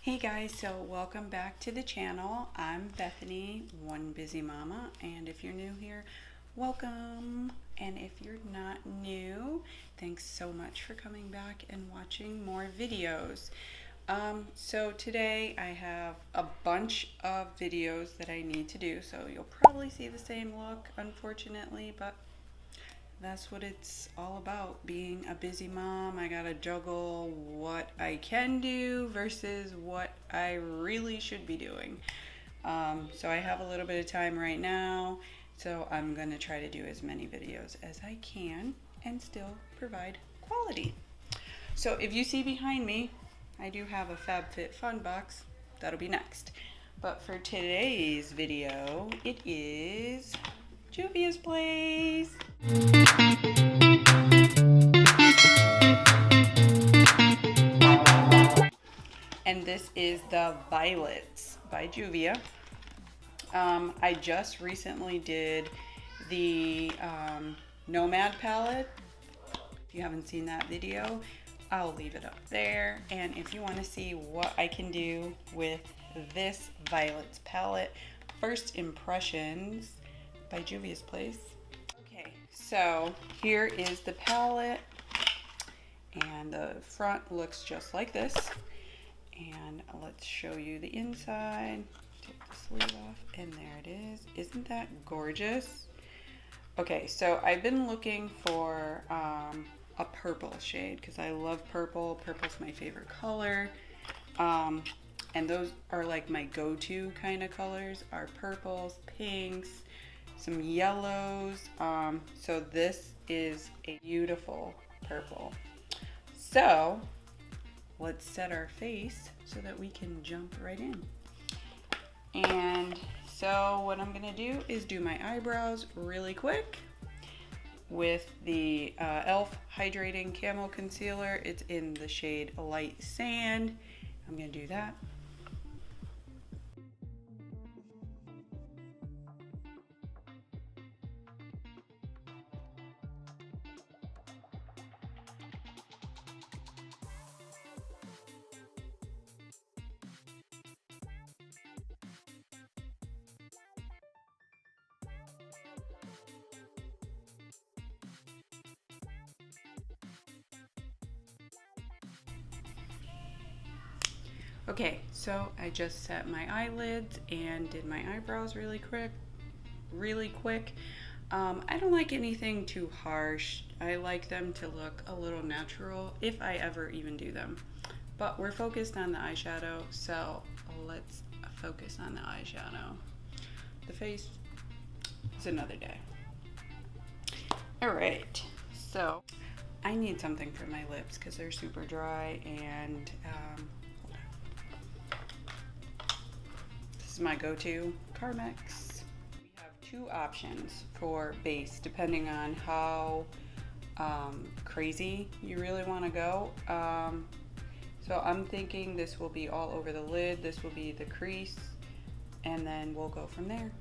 Hey guys, so welcome back to the channel. I'm Bethany, one busy mama, and if you're new here, welcome. And if you're not new, thanks so much for coming back and watching more videos. So today I have a bunch of videos that I need to do, so you'll probably see the same look, unfortunately, but that's what it's all about, being a busy mom. I gotta juggle what I can do versus what I really should be doing. So I have a little bit of time right now, so I'm gonna try to do as many videos as I can and still provide quality. So if you see behind me, I do have a FabFitFun box. That'll be next. But for today's video, it is Juvia's Place. And this is the Violets by Juvia. I just recently did the Nomad palette. If you haven't seen that video, I'll leave it up there. And if you want to see what I can do with this Violets palette, First Impressions by Juvia's Place. Okay, so here is the palette, and the front looks just like this. And let's show you the inside. Take the sleeve off, and there it is. Isn't that gorgeous? Okay, so I've been looking for a purple shade because I love purple. Purple's my favorite color. And those are like my go-to kind of colors are purples, pinks, some yellows. So this is a beautiful purple. So let's set our face so that we can jump right in. And so what I'm gonna do is do my eyebrows really quick with the e.l.f. Hydrating Camo Concealer. It's in the shade Light Sand. I'm gonna do that. Okay, so I just set my eyelids and did my eyebrows really quick. I don't like anything too harsh. I like them to look a little natural if I ever even do them. But we're focused on the eyeshadow, so let's focus on the eyeshadow. The face is another day. All right, so I need something for my lips because they're super dry, and this is my go-to, Carmex. We have two options for base depending on how crazy you really want to go. So I'm thinking this will be all over the lid, this will be the crease, and then we'll go from there.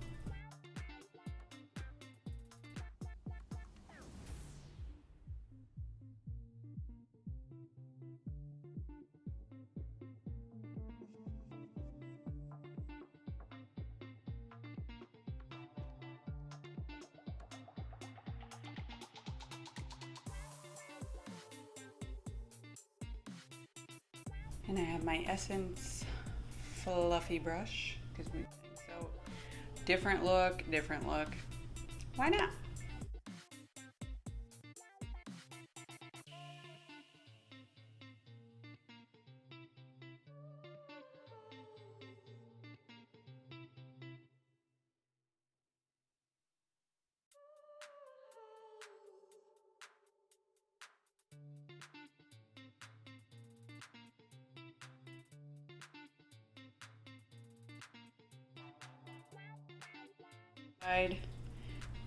And I have my Essence fluffy brush because we so different look. Why not?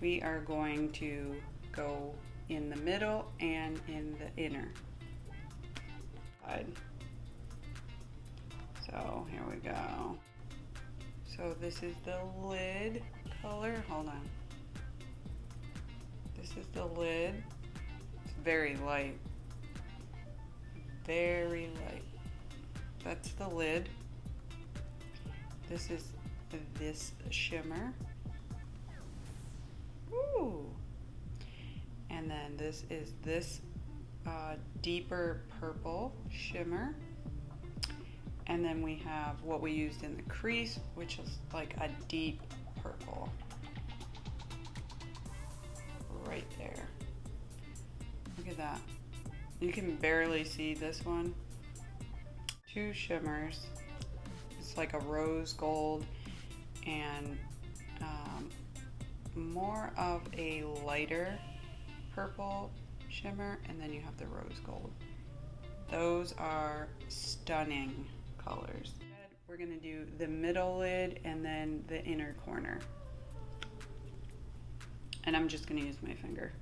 We are going to go in the middle and in the inner side. So here we go. So this is the lid color. Hold on. This is the lid. It's very light. Very light. That's the lid. this is this shimmer. Ooh. And then this is this deeper purple shimmer. And then we have what we used in the crease, which is like a deep purple. Right there. Look at that. You can barely see this one. Two shimmers. It's like a rose gold and more of a lighter purple shimmer, and then you have the rose gold. Those are stunning colors. We're gonna do the middle lid and then the inner corner. And I'm just gonna use my finger.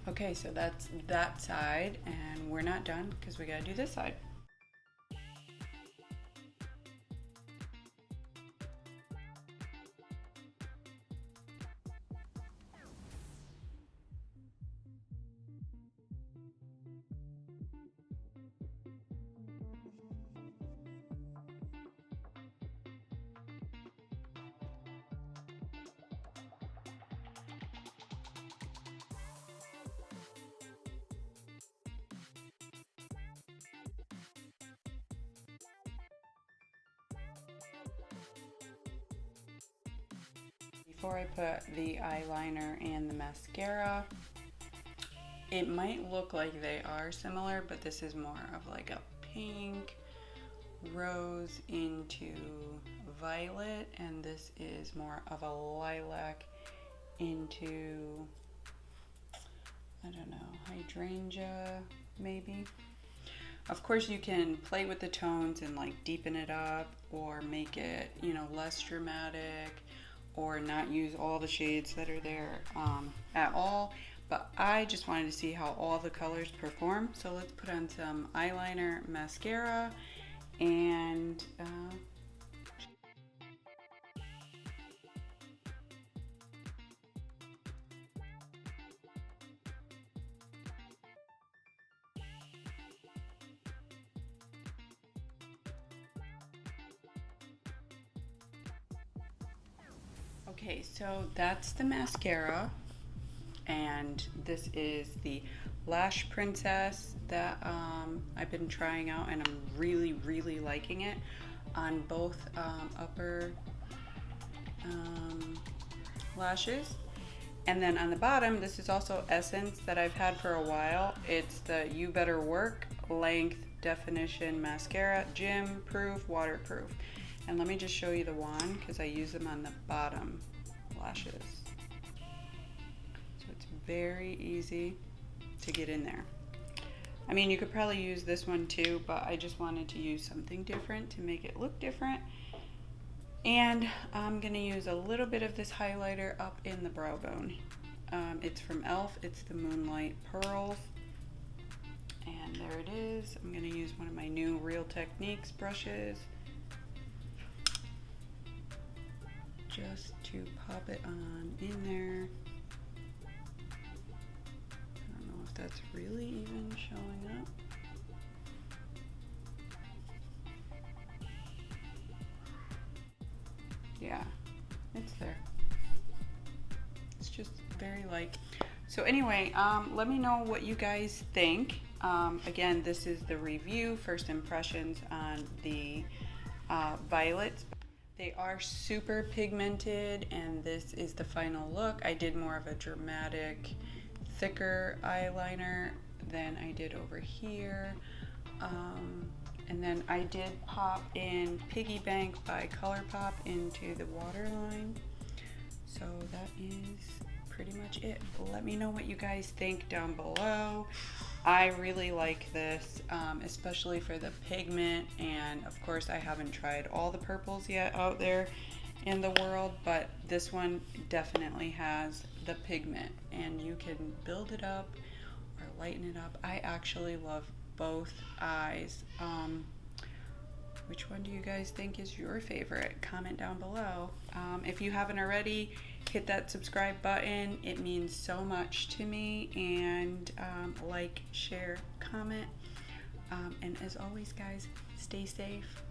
Okay, so that's that side, and we're not done because we gotta do this side. Before I put the eyeliner and the mascara, it might look like they are similar, but this is more of like a pink rose into violet, and this is more of a lilac into, I don't know, hydrangea maybe. Of course you can play with the tones and like deepen it up or make it, you know, less dramatic, or not use all the shades that are there at all. But I just wanted to see how all the colors perform. So let's put on some eyeliner, mascara, and okay, so that's the mascara, and this is the Lash Princess that I've been trying out, and I'm really liking it on both upper lashes. And then on the bottom, this is also Essence that I've had for a while. It's the You Better Work Length Definition Mascara, Gym Proof, Waterproof. And let me just show you the wand because I use them on the bottom lashes. So it's very easy to get in there. I mean, you could probably use this one too, but I just wanted to use something different to make it look different. And I'm gonna use a little bit of this highlighter up in the brow bone. It's from e.l.f. It's the Moonlight Pearls. And there it is. I'm gonna use one of my new Real Techniques brushes, just to pop it on in there. I don't know if that's really even showing up. Yeah, it's there. It's just very light. So anyway, let me know what you guys think. Again, this is the review, first impressions on the violets. They are super pigmented, and this is the final look. I did more of a dramatic, thicker eyeliner than I did over here. And then I did pop in Piggy Bank by ColourPop into the waterline. So that is pretty much it. Let me know what you guys think down below. I really like this, especially for the pigment, and of course I haven't tried all the purples yet out there, in the world, but this one definitely has the pigment and you can build it up or lighten it up. I actually love both eyes. Which one do you guys think is your favorite? Comment down below. If you haven't already, hit that subscribe button. It means so much to me. And like, share, comment. And as always, guys, stay safe.